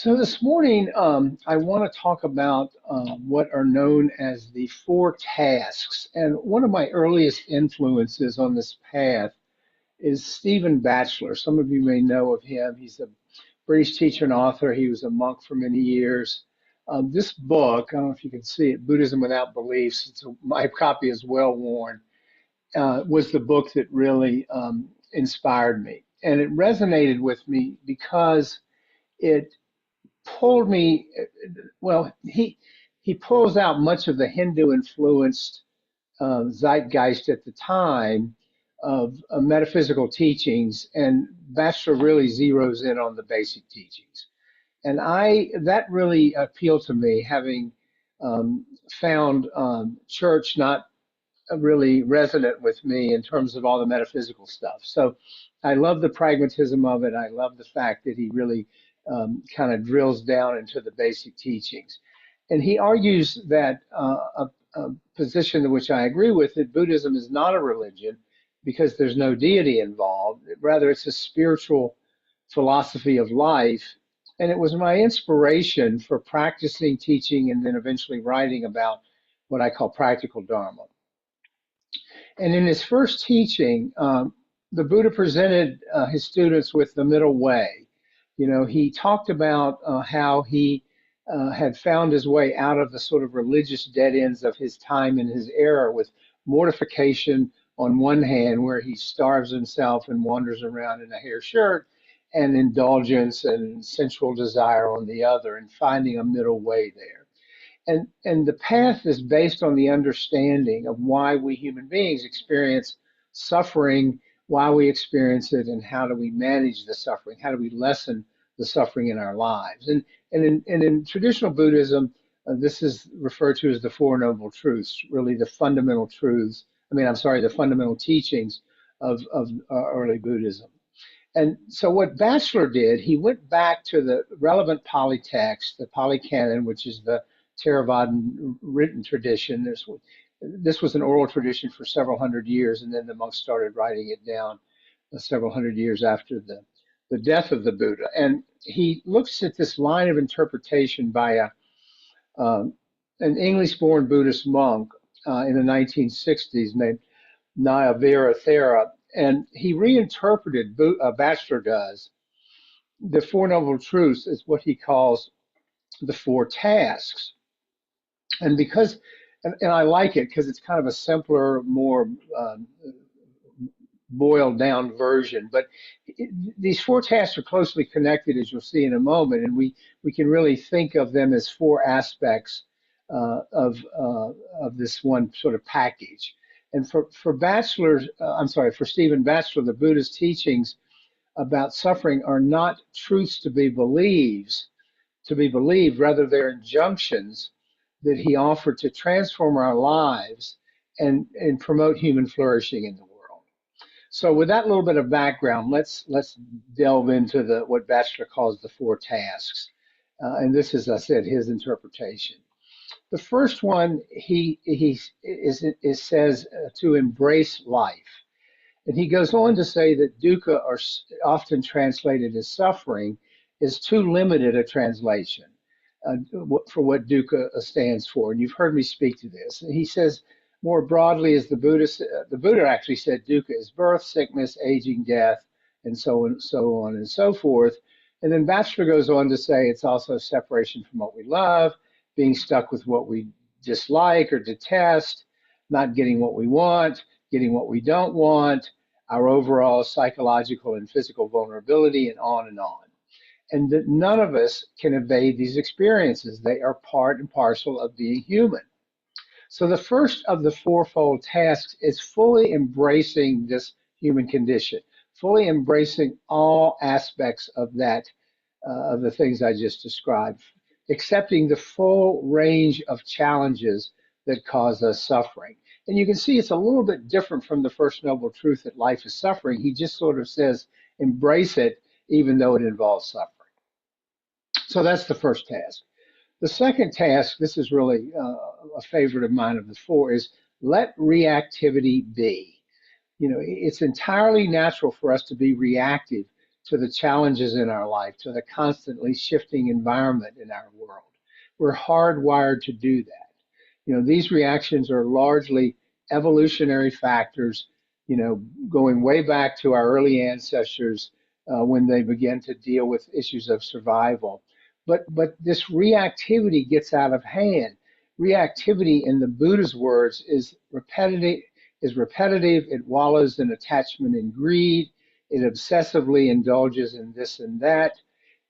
So this morning, I want to talk about what are known as the four tasks. And one of my earliest influences on this path is Stephen Batchelor. Some of you may know of him. He's a British teacher and author. He was a monk for many years. This book, I don't know if you can see it, Buddhism Without Beliefs, my copy is well worn, was the book that really inspired me. And it resonated with me because it pulled me. Well, he pulls out much of the Hindu influenced zeitgeist at the time of metaphysical teachings, and Batchelor really zeroes in on the basic teachings. And I that really appealed to me, having found church not really resonant with me in terms of all the metaphysical stuff. So I love the pragmatism of it. I love the fact that he really kind of drills down into the basic teachings. And he argues that a position to which I agree with, that Buddhism is not a religion because there's no deity involved. Rather, it's a spiritual philosophy of life. And it was my inspiration for practicing, teaching, and then eventually writing about what I call practical Dharma. And in his first teaching, the Buddha presented his students with the middle way. You know, he talked about how he had found his way out of the sort of religious dead ends of his time and his era, with mortification on one hand, where he starves himself and wanders around in a hair shirt, and indulgence and sensual desire on the other, and finding a middle way there. And the path is based on the understanding of why we human beings experience suffering, why we experience it, and how do we manage the suffering? How do we lessen the suffering in our lives? And in traditional Buddhism, this is referred to as the Four Noble Truths, really the fundamental truths. I'm sorry, the fundamental teachings of early Buddhism. And so what Batchelor did, he went back to the relevant Pali text, the Pali Canon, which is the Theravadan written tradition. This was an oral tradition for several hundred years, and then the monks started writing it down several hundred years after the death of the Buddha. And he looks at this line of interpretation by an English-born Buddhist monk in the 1960s named Nayavira Thera, and he reinterpreted, Batchelor does, the Four Noble Truths as what he calls the four tasks. And and I like it because it's kind of a simpler, more boiled down version. But these four tasks are closely connected, as you'll see in a moment, and we can really think of them as four aspects of this one sort of package. And for for Stephen Batchelor, the Buddha's teachings about suffering are not truths to be believed, rather they're injunctions that he offered to transform our lives and promote human flourishing in the world. So with that little bit of background, let's delve into what Batchelor calls the four tasks. And this is, as I said, his interpretation. The first one he says to embrace life. And he goes on to say that dukkha, or often translated as suffering, is too limited a translation for what dukkha stands for. And you've heard me speak to this. And he says more broadly, as the Buddha actually said, dukkha is birth, sickness, aging, death, and so on and so forth. And then Batchelor goes on to say it's also separation from what we love, being stuck with what we dislike or detest, not getting what we want, getting what we don't want, our overall psychological and physical vulnerability, and on and on. And that none of us can evade these experiences. They are part and parcel of being human. So the first of the fourfold tasks is fully embracing this human condition, fully embracing all aspects of of the things I just described, accepting the full range of challenges that cause us suffering. And you can see it's a little bit different from the first noble truth that life is suffering. He just sort of says, embrace it, even though it involves suffering. So that's the first task. The second task, this is really a favorite of mine of the four, is let reactivity be. You know, it's entirely natural for us to be reactive to the challenges in our life, to the constantly shifting environment in our world. We're hardwired to do that. These reactions are largely evolutionary factors, going way back to our early ancestors when they began to deal with issues of survival. But this reactivity gets out of hand. Reactivity, in the Buddha's words, is repetitive. It wallows in attachment and greed. It obsessively indulges in this and that.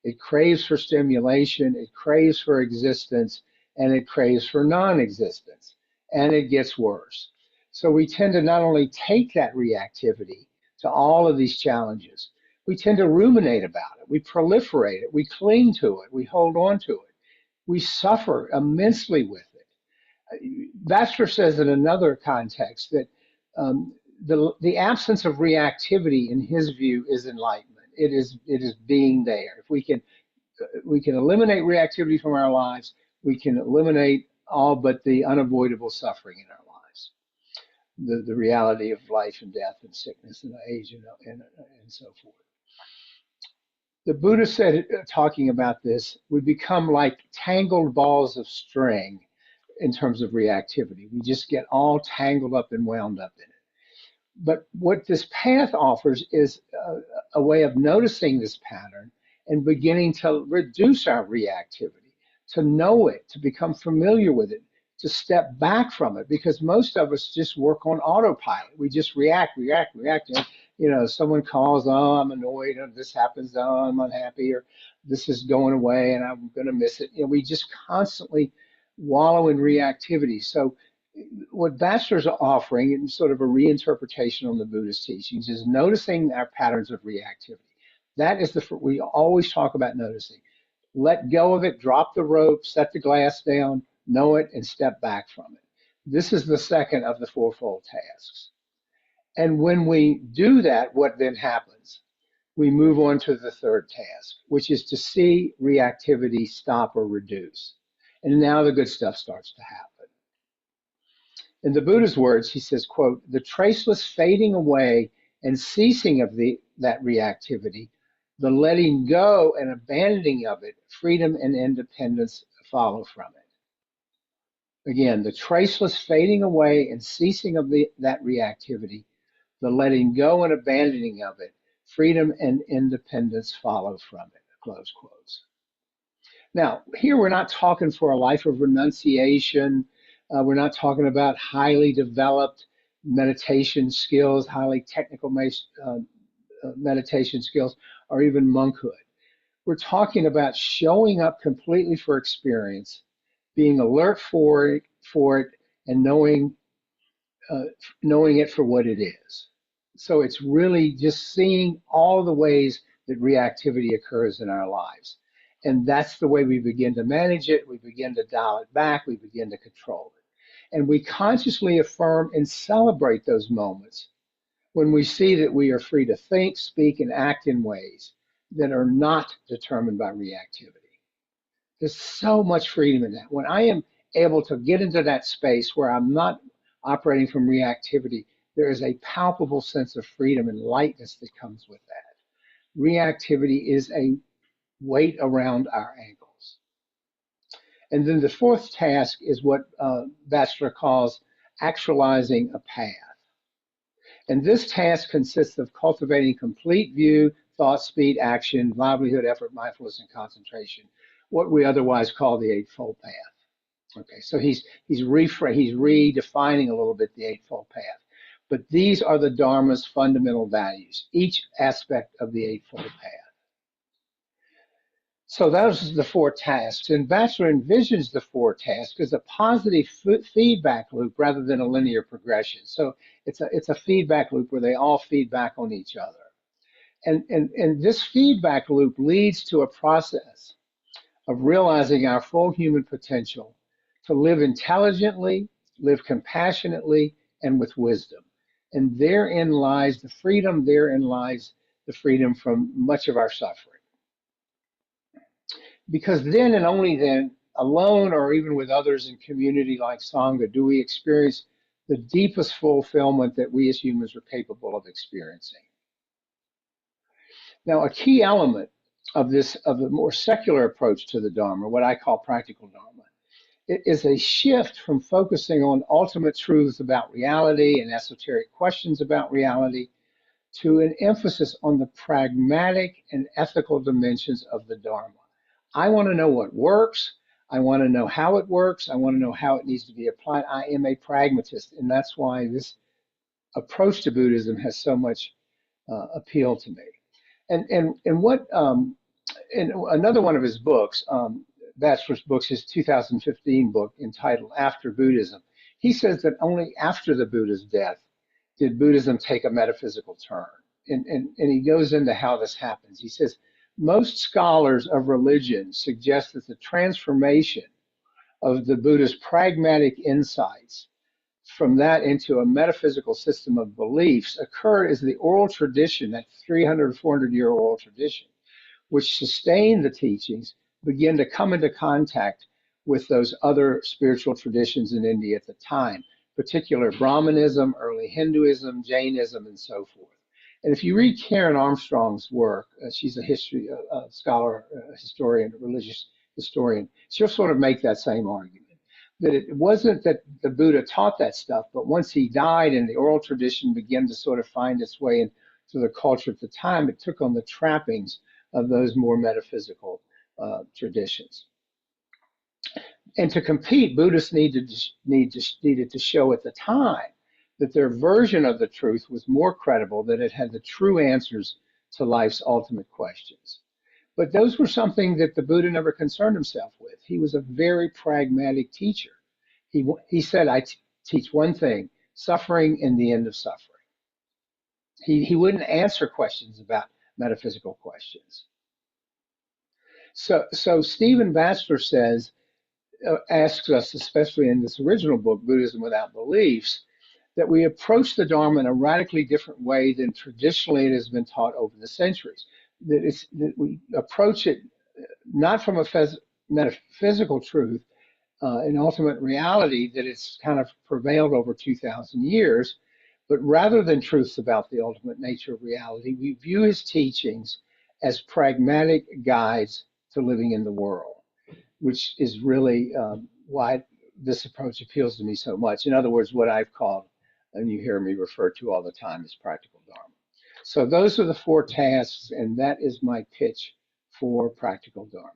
It craves for stimulation. It craves for existence, and it craves for non-existence. And it gets worse. So we tend to not only take that reactivity to all of these challenges, we tend to ruminate about it. We proliferate it. We cling to it. We hold on to it. We suffer immensely with it. Baxter says in another context that the absence of reactivity, in his view, is enlightenment. It is being there. If we can eliminate reactivity from our lives, we can eliminate all but the unavoidable suffering in our lives, the reality of life and death and sickness and age and so forth. The Buddha said, talking about this, we become like tangled balls of string in terms of reactivity. We just get all tangled up and wound up in it. But what this path offers is a way of noticing this pattern and beginning to reduce our reactivity, to know it, to become familiar with it, to step back from it, because most of us just work on autopilot. We just react. Someone calls, oh, I'm annoyed, or this happens, oh, I'm unhappy, or this is going away and I'm going to miss it. We just constantly wallow in reactivity. So what Baxter's offering, in sort of a reinterpretation on the Buddhist teachings, is noticing our patterns of reactivity. That is we always talk about noticing. Let go of it, drop the rope, set the glass down, know it, and step back from it. This is the second of the fourfold tasks. And when we do that, what then happens? We move on to the third task, which is to see reactivity stop or reduce. And now the good stuff starts to happen. In the Buddha's words, he says, quote, the traceless fading away and ceasing of that reactivity, the letting go and abandoning of it, freedom and independence follow from it. Again, the traceless fading away and ceasing of that reactivity, the letting go and abandoning of it, freedom and independence follow from it, close quotes. Now, here we're not talking for a life of renunciation. We're not talking about highly developed meditation skills, highly technical meditation skills, or even monkhood. We're talking about showing up completely for experience, being alert for it, and knowing it for what it is. So it's really just seeing all the ways that reactivity occurs in our lives. And that's the way we begin to manage it. We begin to dial it back. We begin to control it. And we consciously affirm and celebrate those moments when we see that we are free to think, speak, and act in ways that are not determined by reactivity. There's so much freedom in that. When I am able to get into that space where I'm not operating from reactivity, there is a palpable sense of freedom and lightness that comes with that. Reactivity is a weight around our ankles. And then the fourth task is what Baxter calls actualizing a path. And this task consists of cultivating complete view, thought, speed, action, livelihood, effort, mindfulness, and concentration, what we otherwise call the Eightfold Path. Okay, so he's redefining a little bit the Eightfold Path. But these are the Dharma's fundamental values, each aspect of the Eightfold Path. So those are the four tasks. And Baxter envisions the four tasks as a positive feedback loop rather than a linear progression. So it's a feedback loop where they all feed back on each other. And this feedback loop leads to a process of realizing our full human potential to live intelligently, live compassionately, and with wisdom. And therein lies the freedom from much of our suffering. Because then and only then, alone or even with others in community like Sangha, do we experience the deepest fulfillment that we as humans are capable of experiencing. Now, a key element of this, of the more secular approach to the Dharma, what I call practical Dharma, it is a shift from focusing on ultimate truths about reality and esoteric questions about reality to an emphasis on the pragmatic and ethical dimensions of the Dharma. I want to know what works. I want to know how it works. I want to know how it needs to be applied. I am a pragmatist, and that's why this approach to Buddhism has so much appeal to me. And what in another one of his books, Batchelor's books, his 2015 book entitled After Buddhism, he says that only after the Buddha's death did Buddhism take a metaphysical turn. And he goes into how this happens. He says, most scholars of religion suggest that the transformation of the Buddha's pragmatic insights from that into a metaphysical system of beliefs occurred as the oral tradition, that 300, 400-year oral tradition, which sustained the teachings, began to come into contact with those other spiritual traditions in India at the time, particular Brahmanism, early Hinduism, Jainism, and so forth. And if you read Karen Armstrong's work, she's a history scholar, historian, religious historian, she'll sort of make that same argument. That it wasn't that the Buddha taught that stuff, but once he died and the oral tradition began to sort of find its way into the culture at the time, it took on the trappings of those more metaphysical traditions. And to compete, Buddhists needed to show at the time that their version of the truth was more credible, that it had the true answers to life's ultimate questions. But those were something that the Buddha never concerned himself with. He was a very pragmatic teacher. He said, I teach one thing, suffering and the end of suffering. He wouldn't answer questions about metaphysical questions. So Stephen Batchelor says, asks us, especially in this original book, Buddhism Without Beliefs, that we approach the Dharma in a radically different way than traditionally it has been taught over the centuries. That we approach it not from a metaphysical truth and ultimate reality that it's kind of prevailed over 2,000 years, but rather than truths about the ultimate nature of reality, we view his teachings as pragmatic guides to living in the world, which is really why this approach appeals to me so much. In other words, what I've called, and you hear me refer to all the time, as practical Dharma. So those are the four tasks, and that is my pitch for practical Dharma.